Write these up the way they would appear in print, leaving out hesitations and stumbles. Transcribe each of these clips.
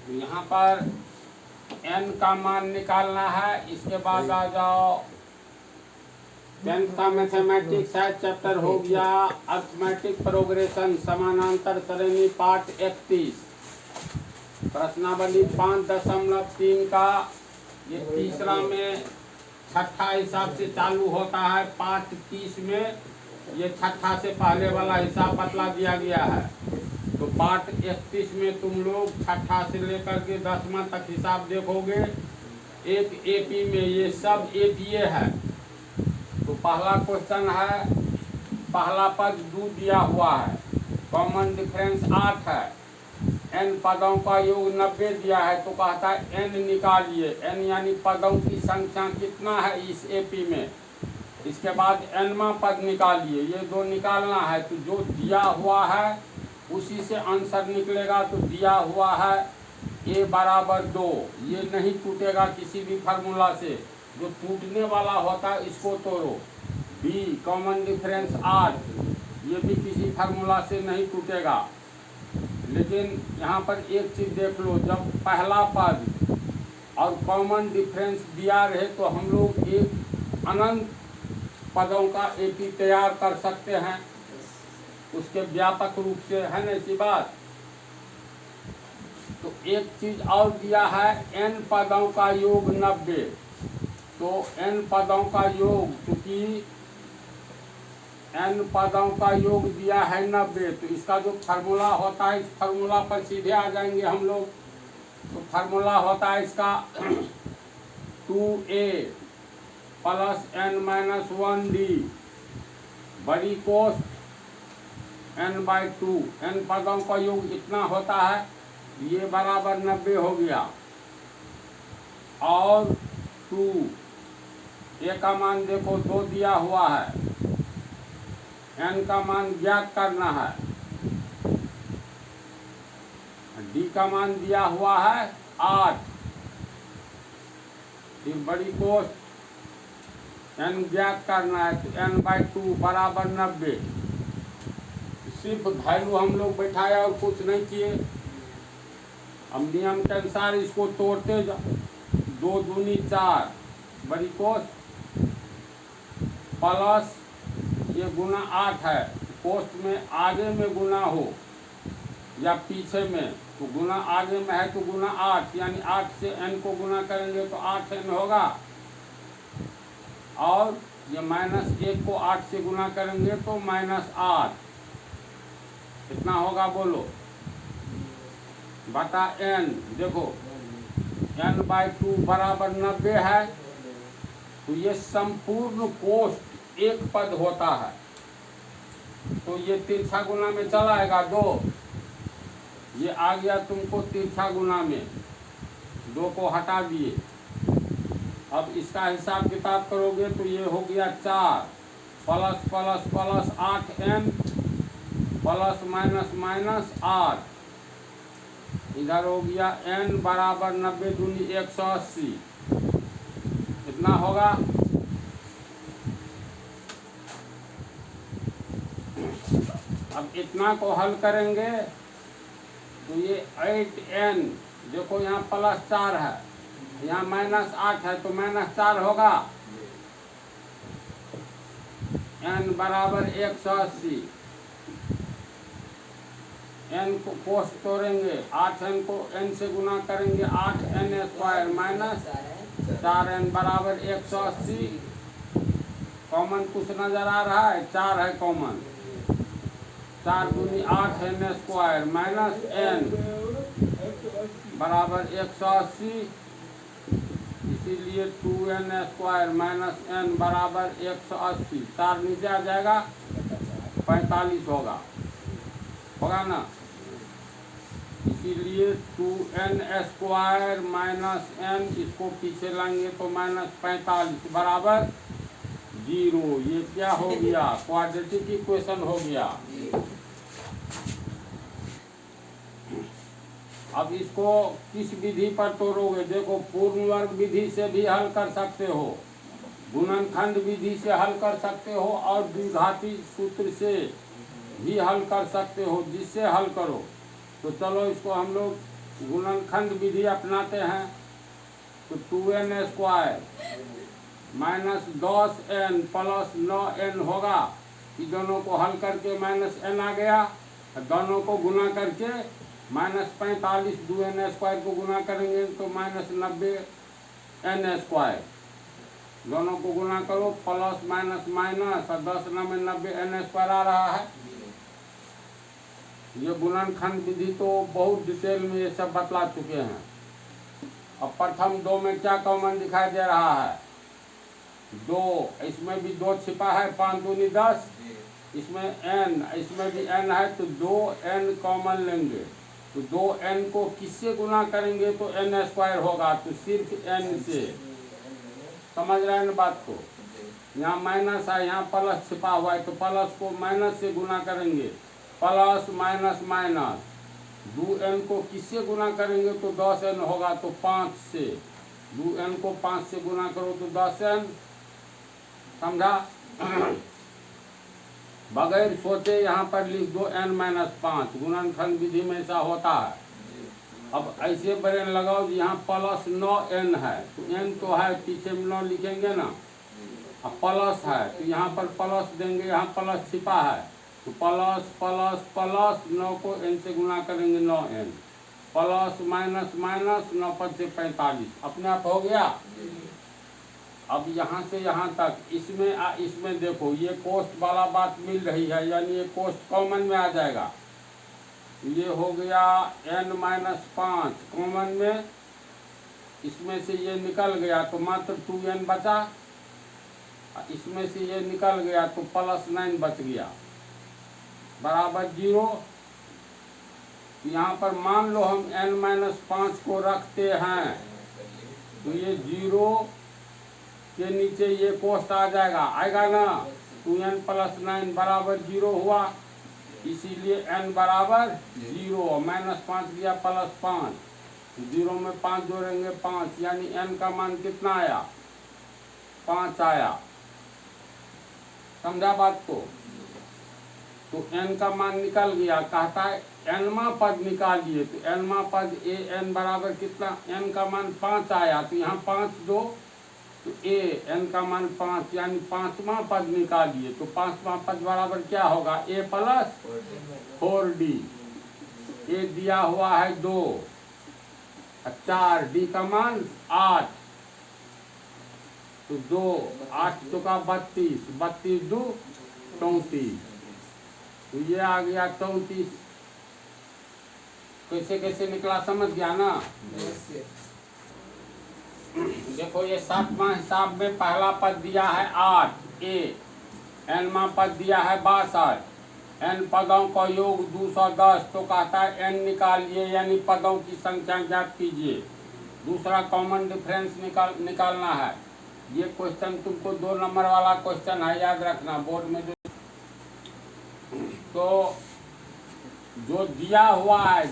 तो यहाँ पर n का मान निकालना है। इसके बाद आ जाओ 10th का मैथमेटिक्स है, चैप्टर हो गया अर्थमेटिक प्रोग्रेशन, समानांतर श्रेणी, पाठ 31, प्रश्नावली 5.3 का ये तीसरा में छठा हिसाब से चालू होता है। पाठ 30 में ये छठा से पहले वाला हिसाब बतला दिया गया है। तो पाठ 31 में तुम लोग छठा से लेकर के 10वां तक हिसाब देखोगे। एक एपी में ये सब एपीए है। तो पहला क्वेश्चन है, पहला पद 2 दिया हुआ है, कॉमन डिफरेंस 8 है, n पदों का योग 90 दिया है। तो कहता है n निकालिए, n यानी पदों की संख्या कितना है इस एपी में। इसके बाद nवां पद निकालिए, ये 2 निकालना है। तो जो दिया हुआ है उसी से आंसर निकलेगा। तो दिया हुआ है a बराबर 2, ये नहीं टूटेगा किसी भी फार्मूला से। जो टूटने वाला होता है इसको तोड़ो। b कॉमन डिफरेंस 8, ये भी किसी फार्मूला से नहीं टूटेगा। लेकिन यहाँ पर एक चीज़ देख लो, जब पहला पद और कॉमन डिफरेंस दिया रहे तो हम लोग एक अनंत पदों का एपी तैयार कर सकते हैं, उसके व्यापक रूप से, है ना ऐसी बात। तो एक चीज और दिया है, n पदों का योग 90। तो n पदों का योग, क्योंकि n पदों का योग दिया है 90, तो इसका जो फार्मूला होता है, इस फार्मूला पर सीधे आ जाएंगे हम लोग। तो फार्मूला होता है इसका 2a प्लस n-1d बड़ी कोष्ठ n/2। n पदों का योग इतना होता है, ये बराबर 90 हो गया। और 2 a का मान देखो 2 दिया हुआ है, n का मान ज्ञात करना है, d का मान दिया हुआ है 8, फिर बड़ी कोष्ठ n ज्ञात करना है। तो n/2 बराबर 90। सिर्फ वैल्यू हम लोग बैठाया और कुछ नहीं किए। अब नियम के अनुसार इसको तोड़ते जाओ। 2 दूनी 4 बड़ी कोष्ठ प्लस ये गुना 8 है। कोष्ठ में आगे में गुना हो या पीछे में, तो गुना आगे में है तो गुना 8, यानी 8 से n को गुना करेंगे तो 8n होगा। और ये -1 को 8 से गुना करेंगे तो -8, कितना होगा बोलो, बटा n। देखो n/2 बराबर 90 है। तो ये संपूर्ण कोष्ठ एक पद होता है। तो ये तिरछा गुना में चला आएगा 2, ये आ गया तुमको तिरछा गुना में, 2 को हटा दिए। अब इसका हिसाब किताब करोगे तो ये हो गया 4 plus plus plus 8n plus minus minus 8, इधर हो गया n बराबर 90 दूनी 180, कितना होगा। अब इतना को हल करेंगे तो ये 8n, देखो यहाँ +4 है, यहाँ -8 है, तो -4 होगा। n बराबर 180, n को कोष्ठ तोड़ेंगे, 8n को n से गुना करेंगे, 8n² माइनस 4n बराबर 180। कॉमन कुछ नजर आ रहा है, 4 है कॉमन, 4 दूनी 8n² माइनस n बराबर 180। इसीलिए 2n² माइनस n बराबर 180। 4 नीचे आ जाएगा, 45 होगा ना। इसीलिए 2n² माइनस n, इसको पीछे लाएंगे तो -45 बराबर 0। ये क्या हो गया, क्वाड्रेटिक इक्वेशन हो गया। अब इसको किस विधि पर तोड़ोगे, देखो पूर्ण वर्ग विधि से भी हल कर सकते हो, गुणनखंड विधि से हल कर सकते हो, और द्विघाती सूत्र से भी हल कर सकते हो। जिससे हल करो तो चलो इसको हम लोग गुणनखंड विधि अपनाते हैं तो 2n² minus 10n plus 9n होगा। इन दोनों को हल करके -n आ गया, दोनों को गुना करके -45 2n² को गुना करेंगे तो -90n²। दोनों को गुना करो, प्लस माइनस माइनस और 10 में 90n² आ रहा है। ये गुणनखंड विधि तो बहुत डिटेल में ये सब बतला चुके हैं। अब प्रथम 2 में क्या कॉमन दिखाई दे रहा है? 2, इसमें भी 2 छिपा है, 5 दूनी 10, इसमें n, इसमें भी n है तो 2n कॉमन लेंगे। तो 2n को किससे गुना करेंगे तो n² होगा, तो सिर्फ n से। समझ रहे हैं ना बात को? यहाँ माइनस है, यहाँ प्लस छिपा हुआ है तो प्लस को माइनस से गुना करेंगे, प्लस माइनस माइनस। 2n को किससे गुना करेंगे तो 10n होगा, तो 5 से। 2n को 5 से गुना करो तो 10n। समझा? बगैर सोचे यहाँ पर लिख दो n-5। गुणनखंड विधि में ऐसा होता है। अब ऐसे ब्रेन लगाओ कि यहाँ प्लस 9n है तो n तो है, पीछे में 9 लिखेंगे ना। अब प्लस है तो यहाँ पर प्लस देंगे, यहाँ प्लस छिपा है तो प्लस प्लस प्लस 9 को n से गुना करेंगे 9n, प्लस माइनस माइनस 9 5 से 45, अपने आप हो गया। अब यहाँ से यहाँ तक इसमें देखो ये कोष्ट वाला बात मिल रही है, यानी ये कोष्ट कॉमन में आ जाएगा। ये हो गया n-5 कॉमन में, इसमें से ये निकल गया तो मात्र 2n बचा, इसमें से ये निकल गया तो प्लस 9 बच गया बराबर 0। यहाँ पर मान लो हम n-5 को रखते हैं तो ये 0 के नीचे ये कोष्ट आ जाएगा, आएगा ना। 2n प्लस 9 बराबर 0 हुआ, इसीलिए n बराबर 0, -5 दिया प्लस 5, 0 में 5 जोड़ेंगे 5, यानी n का मान कितना आया? 5 आया। समझा बात को? तो n का मान निकल गया, कहता है nवां पद निकालिए, तो nवां पद an बराबर कितना? n का मान 5 आया तो यहाँ 5 दो तो n का मान 5, यानी 5वां पद निकालिए, तो 5वां पद बराबर क्या होगा? a plus 4d। a दिया हुआ है 2, 4, d का मान 8, तो 2 8 चौका 32, 32 2 34, तो ये आ गया 34। कैसे कैसे निकला समझ गया ना? देखो ये 7वां हिसाब में पहला पद दिया है 8 a, nवां पद दिया है 62, n पदों का योग 210, तो कहता है n निकालिए, यानी पदों की संख्या ज्ञात कीजिए। दूसरा कॉमन डिफरेंस निकालना है। ये क्वेश्चन तुमको 2 नंबर वाला क्वेश्चन है, याद रखना बोर्ड में। तो जो दिया हुआ है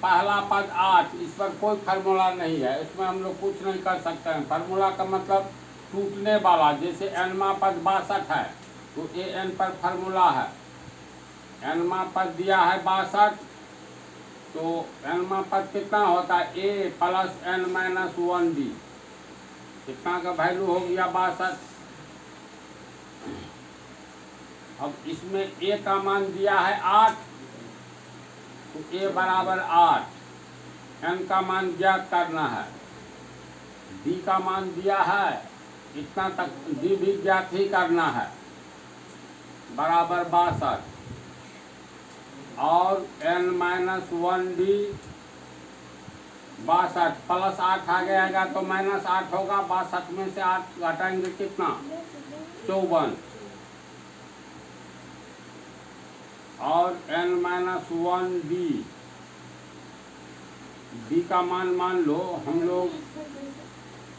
पहला पद 8, इस पर कोई फार्मूला नहीं है, इसमें हम लोग कुछ नहीं कर सकते हैं। फार्मूला का मतलब टूटने वाला, जैसे nवां पद 62 है तो an पर फार्मूला है। nवां पद दिया है 62 तो nवां पद कितना होता है? a प्लस n-1d, कितना का वैल्यू हो गया? 62। अब इसमें a का मान दिया है 8 तो a बराबर 8, n का मान ज्ञात करना है। d का मान दिया है इतना तक, d भी ज्ञात ही करना है, बराबर 62, और n-1d 62 प्लस 8 आगे आएगा तो -8 होगा। 62 में से 8 घटाएंगे कितना? 54, और n-1d, d का मान लो हम लोग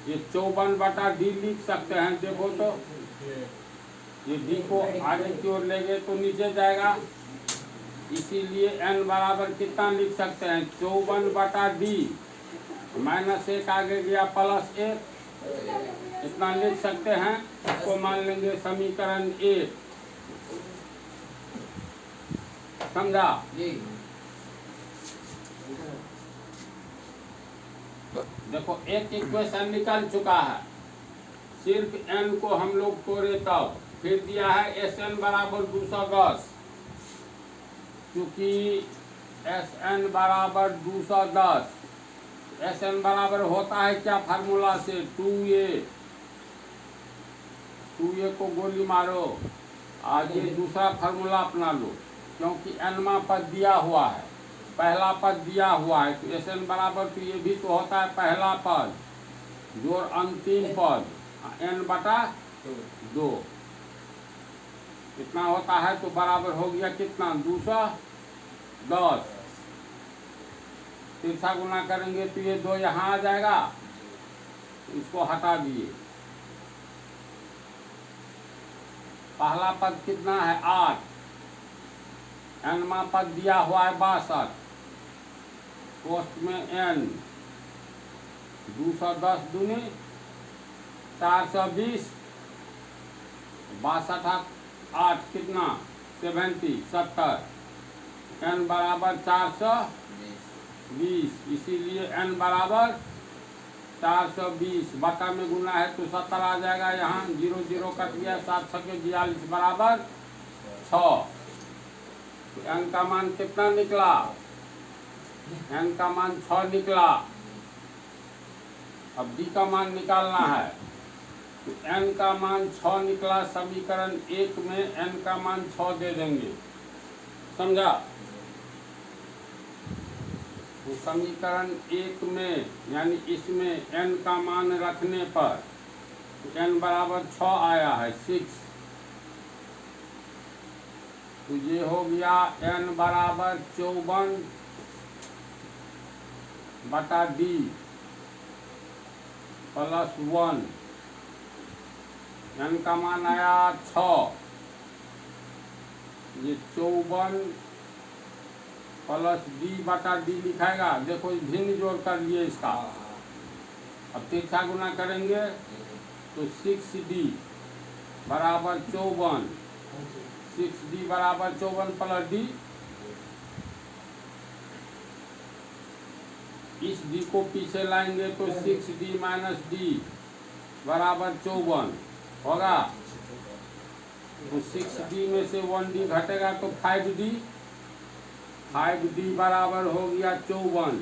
ये 54/d लिख सकते हैं। देखो तो ये d को आगे की ओर ले गए तो नीचे जाएगा, इसीलिए n बराबर कितना लिख सकते हैं? 54/d, -1 आगे गया +1, इतना लिख सकते हैं। इसको मान लेंगे समीकरण 1। समझा? देखो एक इक्वेशन निकल चुका है, सिर्फ n को हम लोग तोड़े तब। फिर दिया है Sn बराबर 210, क्योंकि Sn बराबर 210, Sn बराबर होता है क्या फार्मूला से, 2a को गोली मारो, आज ये दूसरा फार्मूला अपना लो, क्योंकि nवा पद दिया हुआ है, पहला पद दिया हुआ है, तो Sn बराबर तो ये भी तो होता है पहला पद जोड़ अंतिम पद n बटा 2, कितना होता है, तो बराबर हो गया कितना, 210। तिरछा गुना करेंगे तो ये 2 यहाँ आ जाएगा, इसको हटा दिए। पहला पद कितना है 8, nवा पद दिया हुआ है 62, कोष्ठ में n, 210 दूनी 420, 62 8 कितना 70, n बराबर 420, इसीलिए n बराबर 420, बटा में गुना है तो 70 आ जाएगा, यहाँ 0 0 कट गया, 7 छके 42 बराबर 6। तो n का मान कितना निकला, n का मान 6 निकला। अब d का मान निकालना है, तो n का मान 6 निकला, समीकरण 1 में n का मान 6 दे देंगे, समझा। तो समीकरण 1 में यानी इसमें n का मान रखने पर तो n बराबर 6 आया है 6, तो ये हो गया n बराबर 54 बटा d प्लस 1, n का मान आया 6, ये 54 प्लस d बटा d लिखाएगा, देखो भिन्न जोड़ कर लिए इसका। अब तिरछा गुना करेंगे तो 6d बराबर 54, 6d बराबर 54 प्लस d, इस d को पीछे लाएंगे तो 6d माइनस d बराबर 54 होगा, तो 6d में से 1d घटेगा तो 5d, 5d बराबर हो गया 54,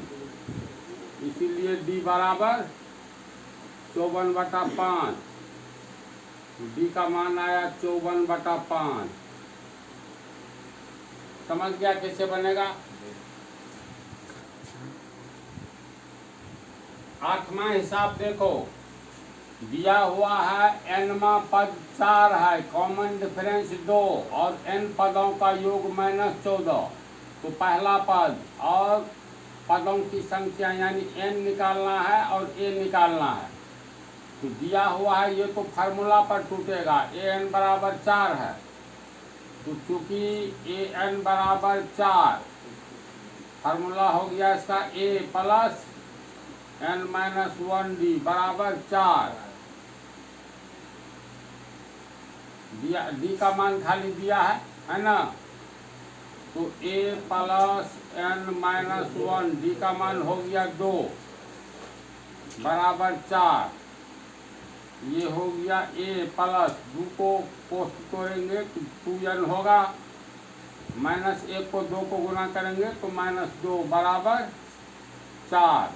इसीलिए d बराबर 54 बटा 5, d का मान आया 54 बटा 5। समझ गया कैसे बनेगा। 8वां हिसाब देखो, दिया हुआ है nवा पद 4 है, कॉमन डिफरेंस 2 और n पदों का योग -14, तो पहला पद और पदों की संख्या यानी n निकालना है और a निकालना है। तो दिया हुआ है ये तो फार्मूला पर टूटेगा, an बराबर 4 है, तो चूंकि an बराबर 4, फार्मूला हो गया इसका a plus n minus 1d बराबर 4, दिया d का मान खाली दिया है ना, तो a plus n minus 1 d का मान हो गया 2 बराबर 4, ये हो गया a प्लस 2 को कोष्ठ तोड़ेंगे तो 2n होगा, माइनस 1 को 2 को गुना करेंगे तो -2 बराबर 4,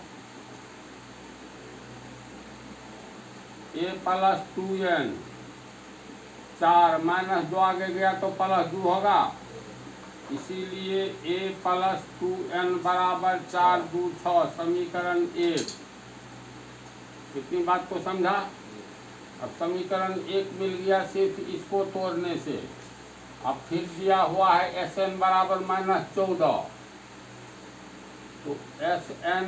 a प्लस 2n, 4 -2 आगे गया तो +2 होगा, इसीलिए a प्लस 2n बराबर 4 2 6, समीकरण 1। इतनी बात को समझा। अब समीकरण 1 मिल गया सिर्फ इसको तोड़ने से। अब फिर दिया हुआ है Sn बराबर -14, तो Sn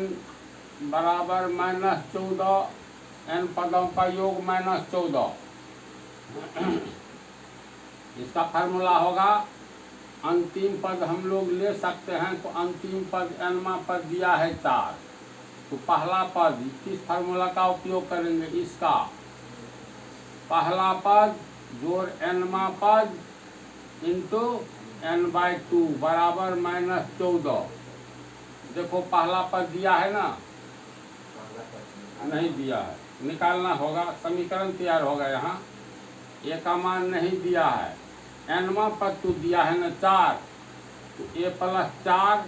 बराबर -14, n पदों का योग -14, इसका फार्मूला होगा, अंतिम पद हम लोग ले सकते हैं, तो अंतिम पद nवा पद दिया है 4, तो पहला पद किस फार्मूला का उपयोग करेंगे, इसका पहला पद जोड़ nवा पद इंटू n/2 बराबर -14। देखो पहला पद दिया है ना, नहीं दिया है, निकालना होगा। समीकरण तैयार होगा। यहाँ ए का मान नहीं दिया है, एनवा पद तो दिया है ना 4, तो ए प्लस 4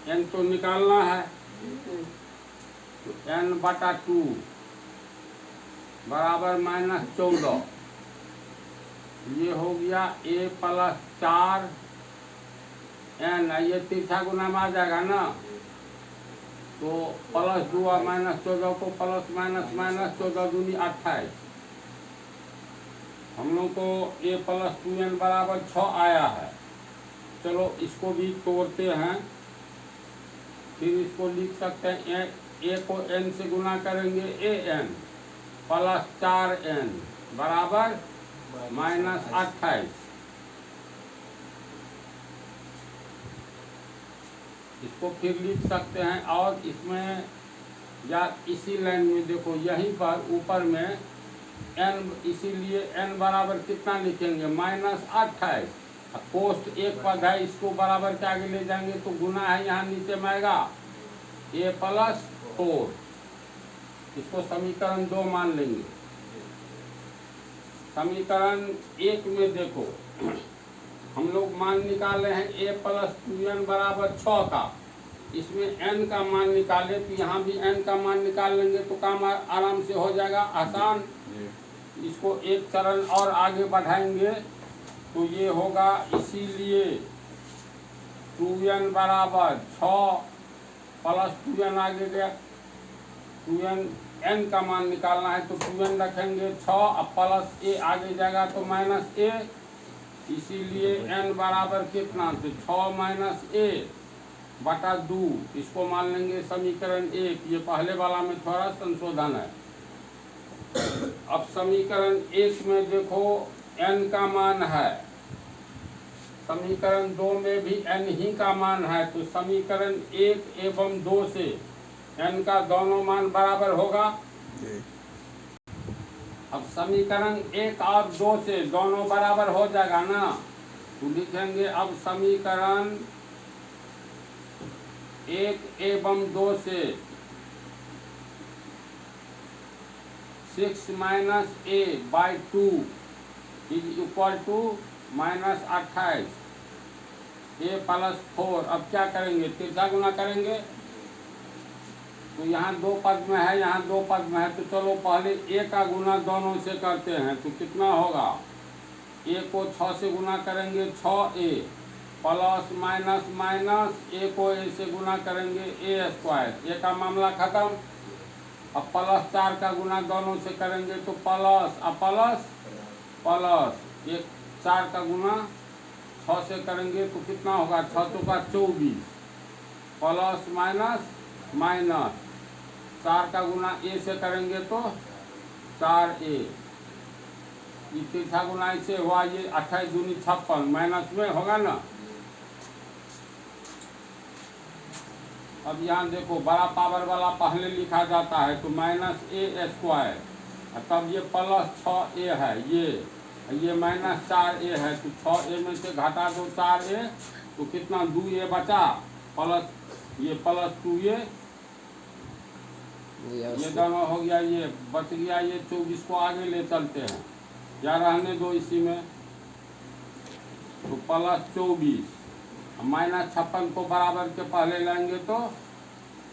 एन तो निकालना है, तो एन बटा 2 बराबर -14। ये हो गया ए प्लस 4 एन, ये तिरछा गुना में आ जाएगा ना, तो प्लस 2 और -14 को प्लस माइनस माइनस 14 दूनी 28। हम लोग को ए प्लस 2n बराबर 6 आया है। चलो इसको भी तोड़ते हैं, फिर इसको लिख सकते हैं ए को n से गुना करेंगे an प्लस 4n बराबर -28। इसको फिर लिख सकते हैं, और इसमें या इसी लाइन में देखो, यहीं पर ऊपर में n, इसीलिए n बराबर कितना लिखेंगे -28। पोस्ट एक पद है, इसको बराबर के आगे ले जाएंगे तो गुना है, यहाँ नीचे में आएगा a प्लस 4। इसको समीकरण 2 मान लेंगे। समीकरण 1 में देखो हम लोग मान निकाले हैं a प्लस 2n बराबर 6 का, इसमें n का मान निकाले तो यहाँ भी n का मान निकाल लेंगे तो काम आराम से हो जाएगा, आसान। इसको एक चरण और आगे बढ़ाएंगे तो ये होगा, इसीलिए 2n बराबर 6 प्लस 2n आगे गया, 2n n का मान निकालना है तो 2n रखेंगे 6, अब प्लस a आगे जाएगा तो -a, इसीलिए n बराबर कितना, तो 6 माइनस a बटा 2। इसको मान लेंगे समीकरण 1। ये पहले वाला में थोड़ा संशोधन है। अब समीकरण 1 में देखो n का मान है, समीकरण 2 में भी n ही का मान है, तो समीकरण 1 एवं 2 से n का दोनों मान बराबर होगा। अब समीकरण 1 और 2 से दोनों बराबर हो जाएगा ना, तो लिखेंगे अब समीकरण 1 एवं 2 से 6 minus a by 2 is equal to -28 a plus 4। अब क्या करेंगे, तिरछा गुना करेंगे, तो यहाँ 2 पद में है, यहाँ 2 पद में है, तो चलो पहले a का गुना दोनों से करते हैं, तो कितना होगा, a को 6 से गुना करेंगे 6a plus minus minus a को a से गुना करेंगे a स्क्वायर, a का मामला खत्म। अब प्लस 4 का गुना दोनों से करेंगे तो प्लस, अब प्लस प्लस 4 का गुना 6 से करेंगे तो कितना होगा, 6 चौका 24 प्लस माइनस माइनस 4 का गुना a से करेंगे तो 4a, ये तिरछा गुना इससे हुआ, ये 28 दूनी 56 माइनस में होगा ना। अब यहाँ देखो बड़ा पावर वाला पहले लिखा जाता है तो -a स्क्वायर, तब ये प्लस 6a है, ये -4a है, तो 6a में से घटा दो 4a तो कितना 2a बचा, प्लस ये प्लस 2a, ये दोनों हो गया, ये बच गया, ये 24 को आगे ले चलते हैं या रहने दो इसी में, तो प्लस 24 -56 को बराबर के पहले लेंगे तो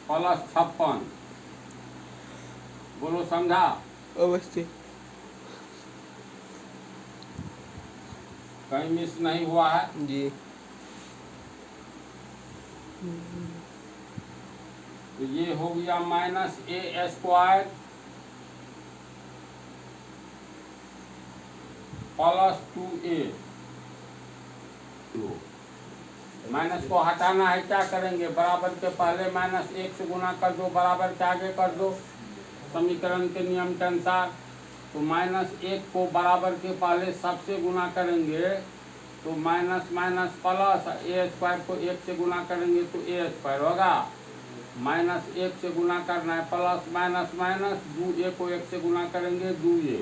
प्लस 56। बोलो समझा? अवश्य। कहीं मिस नहीं हुआ है जी। तो ये हो गया -a square plus 2a। Minus को हटाना है, क्या करेंगे, बराबर के पहले -1 से गुना कर दो, बराबर के आगे कर दो समीकरण के नियम के अनुसार। तो -1 को बराबर के पहले सबसे गुना करेंगे तो minus minus plus, a square को 1 से गुना करेंगे तो a स्क्वायर होगा, -1 से गुना करना है, प्लस माइनस माइनस 2a को 1 से गुना करेंगे 2a,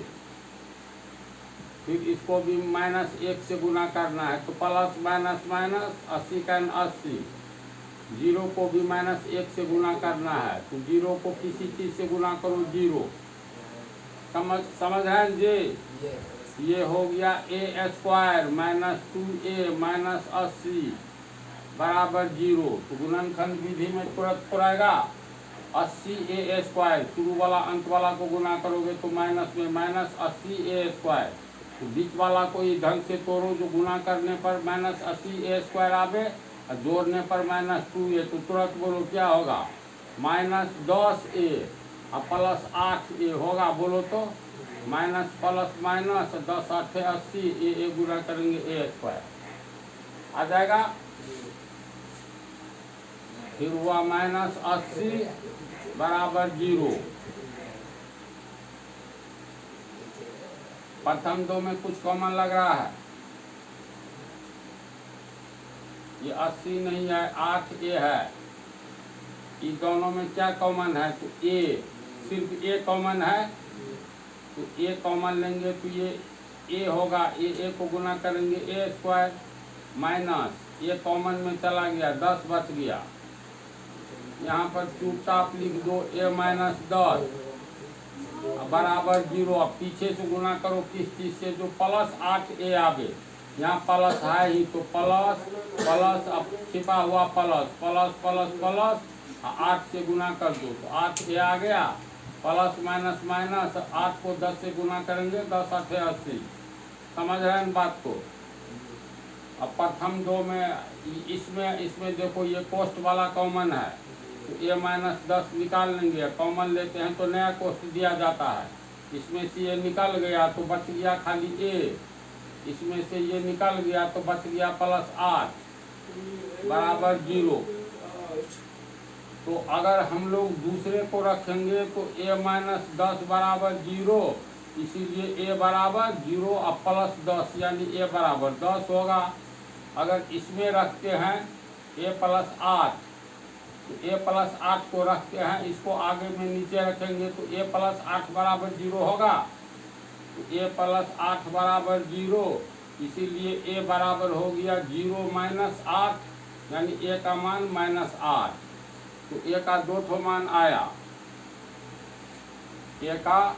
फिर इसको भी -1 से गुना करना है तो प्लस माइनस माइनस 80 का 80, जीरो को भी -1 से गुना करना है, तो जीरो को किसी चीज से गुना करो, जीरो। समझ रहे हैं जी? ये हो गया a² -2a -80 बराबर 0। तो गुणनखंड विधि में तुरंत पुराएगा। 80a², शुरू वाला अंत वाला को गुना करोगे तो माइनस में -80a²। तो बीच वाला को इस ढंग से तोड़ो जो गुना करने पर -80a² आवे और जोड़ने पर -2a। तो तुरंत बोलो क्या होगा, -10a और +8a होगा। बोलो तो माइनस प्लस माइनस 10 8 80, ए गुना करेंगे a², आ जाएगा। फिर हुआ -80 बराबर 0। प्रथम दो में कुछ कॉमन लग रहा है, ये 80 नहीं है, 8a है। इन दोनों में क्या कॉमन है, तो a, सिर्फ a कॉमन है, तो a कॉमन लेंगे तो ये a होगा। a को गुना करेंगे a² माइनस a कॉमन में चला गया, 10 बच गया। यहाँ पर चुपचाप लिख दो a - 10 बराबर 0। अब पीछे से गुना करो किस चीज से, जो +8a आवे। यहाँ प्लस है ही तो प्लस प्लस, अब छिपा हुआ प्लस प्लस प्लस प्लस 8 से गुना कर दो तो 8a आ गया। प्लस माइनस माइनस 8 को 10 से गुना करेंगे, 10 8 80। समझ रहे हैं बात को? अब प्रथम दो में इसमें देखो ये कोष्ठ वाला कॉमन है, तो a - 10 निकाल लेंगे। कॉमन लेते हैं तो नया कोष्ठ दिया जाता है। इसमें से ये निकल गया तो बच गया खाली a, इसमें से ये निकल गया तो बच गया +8 बराबर 0। तो अगर हम लोग दूसरे को रखेंगे तो a - 10 बराबर 0, इसीलिए a बराबर 0 और +10 यानी a बराबर 10 होगा। अगर इसमें रखते हैं a + 8, तो a + 8 को रखते हैं, इसको आगे में नीचे रखेंगे तो a + 8 बराबर 0 होगा। तो a + 8 बराबर 0, इसीलिए a बराबर हो गया 0 - 8 यानी a का मान -8। तो a का 2 मान आया, a का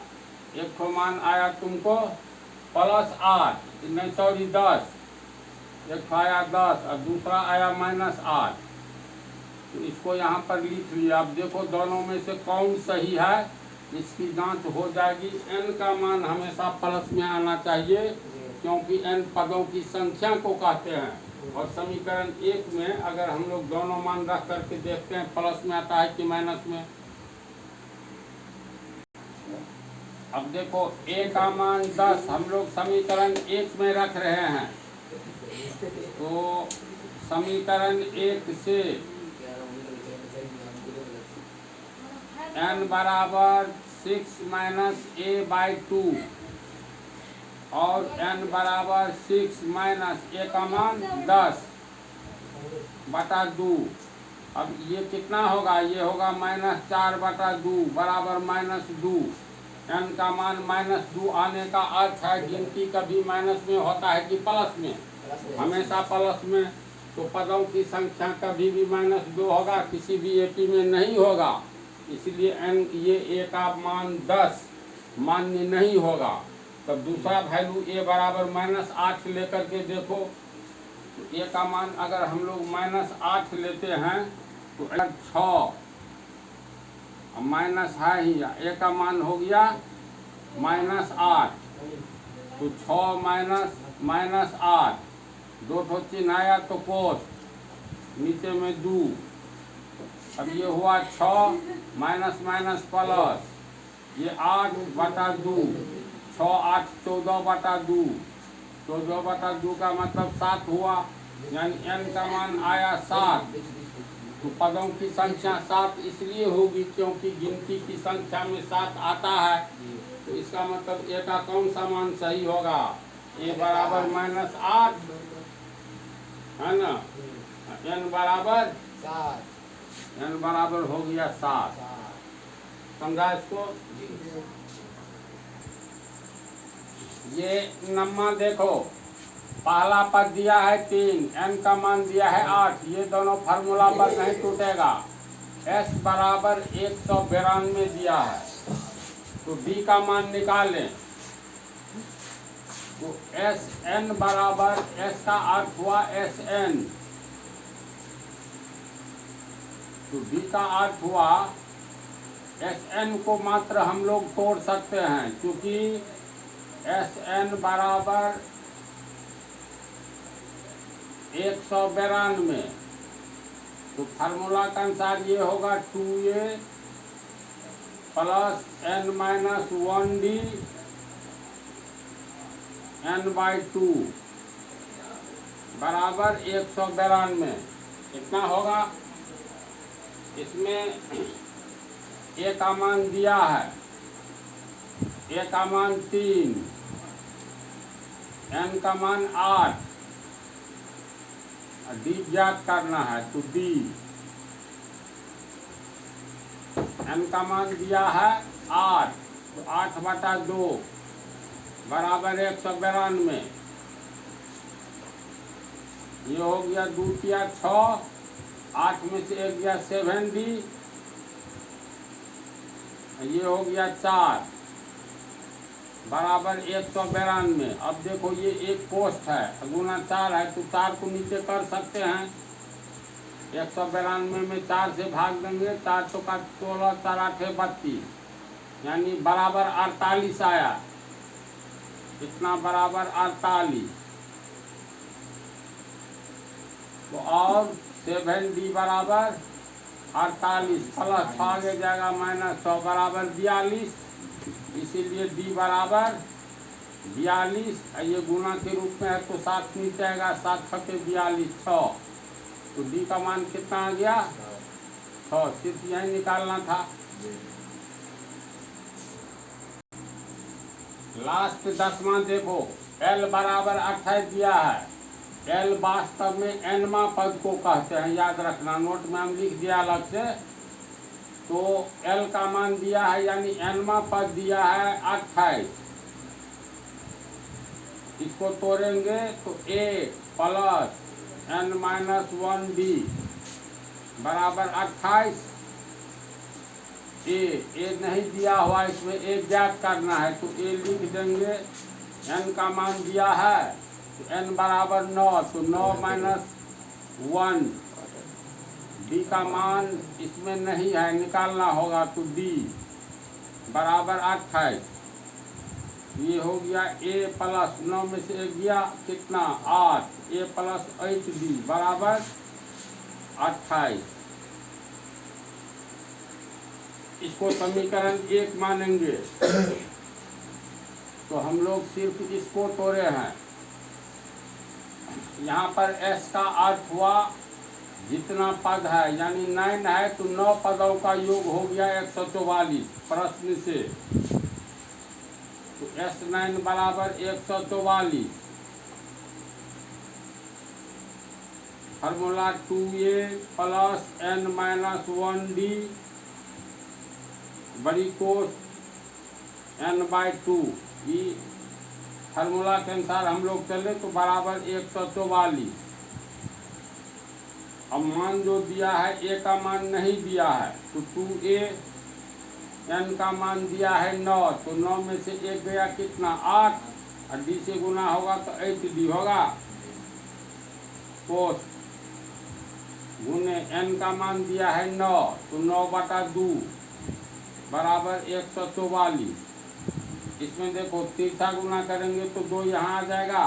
1 मान आया तुमको +8, नहीं सॉरी 10, एक आया 10 और दूसरा आया -8। तो इसको यहाँ पर लिख लिया। अब देखो दोनों में से कौन सही है, इसकी जांच हो जाएगी। n का मान हमेशा प्लस में आना चाहिए, क्योंकि n पदों की संख्या को कहते हैं। और समीकरण 1 में अगर हम लोग दोनों मान रख करके देखते हैं प्लस में आता है कि माइनस में। अब देखो a का मान 10 हम लोग समीकरण 1 में रख रहे हैं, तो समीकरण 1 से n बराबर 6 - a/2 और n बराबर 6 - a का मान 10/2। अब ये कितना होगा, ये होगा -4/2 बराबर -2। n का मान -2 आने का अर्थ है गिनती कभी माइनस में होता है कि प्लस में, हमेशा प्लस में। तो पदों की संख्या कभी भी -2 होगा, किसी भी एपी में नहीं होगा। इसलिए n ये a का मान 10 मान्य नहीं होगा। तब दूसरा वैल्यू a बराबर -8 लेकर के देखो, तो a का मान अगर हम लोग -8 लेते हैं तो 6 माइनस है ही, a का मान हो गया -8। तो 6 -8, 2 चिन्ह आया तो कोस, नीचे में 2। अब ये हुआ 6 माइनस माइनस प्लस, ये 8/2, 6 8 14/2, 14/2 का मतलब 7 हुआ, यानी n का मान आया 7। तो पदों की संख्या 7 इसलिए होगी क्योंकि गिनती की संख्या में 7 आता है। तो इसका मतलब a का कौन सा मान सही होगा, a बराबर -8 है ना, n बराबर 7, n बराबर हो गया 7। समझा इसको? ये नम्मा देखो पहला पद दिया है 3, n का मान दिया है 8, ये दोनों फार्मूला पर नहीं टूटेगा। s बराबर 192 दिया है, तो d का मान निकालें। तो Sn बराबर, s का अर्थ हुआ Sn, तो d का अर्थ हुआ Sn को मात्र हम लोग तोड़ सकते हैं, क्योंकि Sn बराबर 192, तो फार्मूला के अनुसार ये होगा 2a plus n minus 1d n/2 बराबर 192। इतना होगा। इसमें a का मान दिया है, a का मान 3, n का मान 8, d ज्ञात करना है, तो d n का मान दिया है 8, तो 8/2 बराबर 192। ये हो गया 2 तिया 6, 8 में से 1 गया 7d, ये हो गया 4 बराबर 192। अब देखो ये एक पोस्ट है, गुना 4 है, तो 4 को नीचे कर सकते हैं। 192 में 4 से भाग देंगे, 4 तो का 16, 4 8 32, यानी बराबर 48 आया। इतना बराबर 48, तो और 7d बराबर 48 प्लस आगे जाएगा -100 बराबर 42, इसीलिए d बराबर 42। ये गुना के रूप में है, तो 7 नीचे आएगा, 7 छके 42, 6, तो d का मान कितना आ गया 6। सिर्फ यही निकालना था। लास्ट 10वां देखो, l बराबर 28 दिया है। l वास्तव में nवां पद को कहते हैं, याद रखना, नोट में हम लिख दिया अलग से। तो l का मान दिया है, यानी nवां पद दिया है 28। इसको तोड़ेंगे तो a plus n minus 1d बराबर 28। ए नहीं दिया हुआ, इसमें ए ज्ञात करना है, तो ए लिख देंगे। n का मान दिया है, तो n बराबर 9, तो 9 माइनस 1, d का मान इसमें नहीं है, निकालना होगा, तो d बराबर 28। ये हो गया a प्लस 9 में से 1 गया कितना 8, a प्लस 8d बराबर 28। इसको समीकरण 1 मानेंगे, तो हम लोग सिर्फ इसको तोड़े हैं। यहाँ पर s का अर्थ हुआ जितना पद है, यानी 9 है, तो 9 पदों का योग हो गया 144 प्रश्न से, तो S9 बराबर 144। Formula 2a plus n minus 1d बड़ी कोस n/2, ये फार्मूला के अनुसार हम लोग चले तो बराबर 144। अब मान जो दिया है, a का मान नहीं दिया है, तो 2a, n का मान दिया है 9, तो 9 में से 1 गया कितना 8, और d से गुना होगा तो 8d होगा। कोस गुने n का मान दिया है 9, तो 9/2 बराबर 144। इसमें देखो तीसरा गुना करेंगे तो 2 यहाँ आ जाएगा,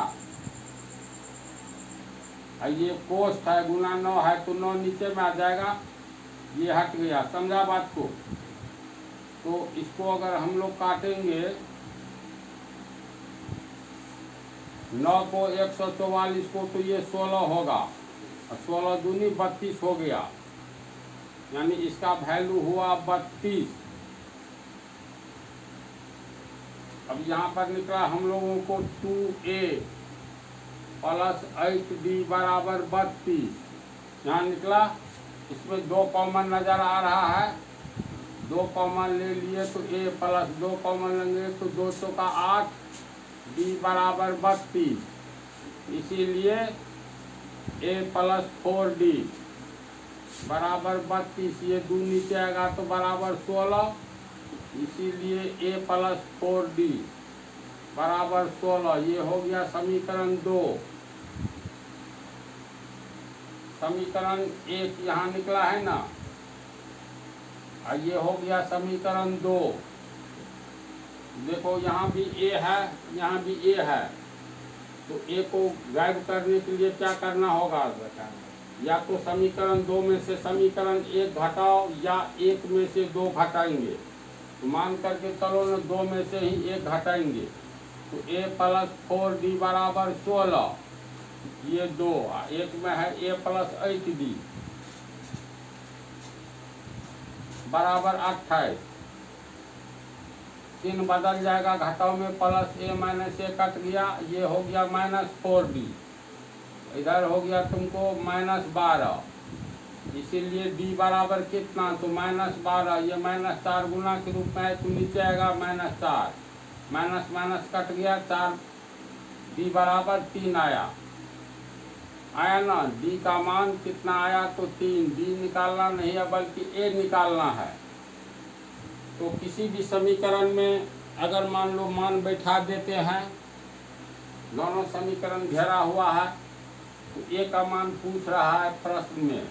और ये कोष्ठ है, गुना 9 है, तो 9 नीचे में आ जाएगा, ये हट गया। समझा बात को? तो इसको अगर हम लोग काटेंगे, 9 को 144 को, तो ये 16 होगा, और 16 दूनी 32 हो गया, यानी इसका वैल्यू हुआ 32। अब यहाँ पर निकला हम लोगों को 2a प्लस 8d बराबर 32, यहाँ निकला। इसमें 2 कॉमन नज़र आ रहा है, 2 कॉमन ले लिए तो a प्लस 2 कॉमन लेंगे तो 2 का 8, d बराबर 32। इसीलिए a प्लस 4d बराबर 32। ये 2 नीचे आएगा तो बराबर 16, इसीलिए a प्लस 4d बराबर 16। ये हो गया समीकरण 2। समीकरण 1 यहाँ निकला है ना, और ये हो गया समीकरण 2। देखो यहाँ भी a है, यहाँ भी a है, तो a को गायब करने के लिए क्या करना होगा बेटा? या तो समीकरण 2 में से समीकरण 1 घटाओ, या 1 में से 2 घटाएंगे। तो मान करके चलो ना 2 में से ही 1 घटाएंगे, तो a प्लस 4d बराबर 16, ये 2, एक में है a प्लस 8d बराबर 28। 3 बदल जाएगा, घटाओ में plus a minus a cut गया, ये हो गया माइनस 4d। इधर हो गया तुमको माइनस 12, इसीलिए d बराबर कितना? तो माइनस 12। ये माइनस 4 गुना के रूप में है, तो नीचे आएगा माइनस 4, माइनस माइनस कट गया, 4 d बराबर 3 आया ना। d का मान कितना आया? तो 3। d निकालना नहीं है बल्कि a निकालना है। तो किसी भी समीकरण में अगर मान लो मान बैठा देते हैं, दोनों समीकरण घेरा हुआ है, तो a का मान पूछ रहा है प्रश्न में,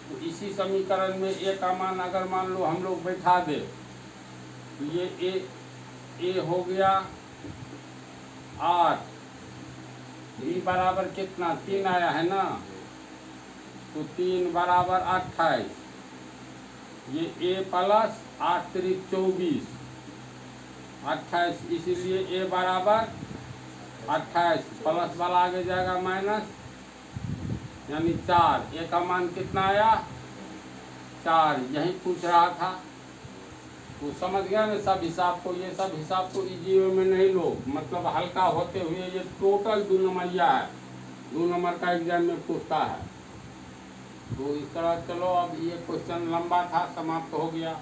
तो इसी समीकरण में a का मान अगर मान लो हम लोग बैठा दे, तो ये a हो गया 8, d बराबर कितना? 3 आया है ना, तो 3 बराबर 28। ये a प्लस 8 त्रिक 24, 28, इसीलिए a बराबर 28। प्लस वाला आगे जाएगा माइनस, यानी 4। a का मान कितना आया? 4। यही पूछ रहा था, तो समझ गया ना सब हिसाब को। ये सब हिसाब को इजी वे में नहीं लो, मतलब हल्का होते हुए, ये टोटल 2 नंबरिया है, 2 नंबर का एग्जाम में पूछता है। तो इस तरह चलो, अब ये क्वेश्चन लंबा था, समाप्त हो गया।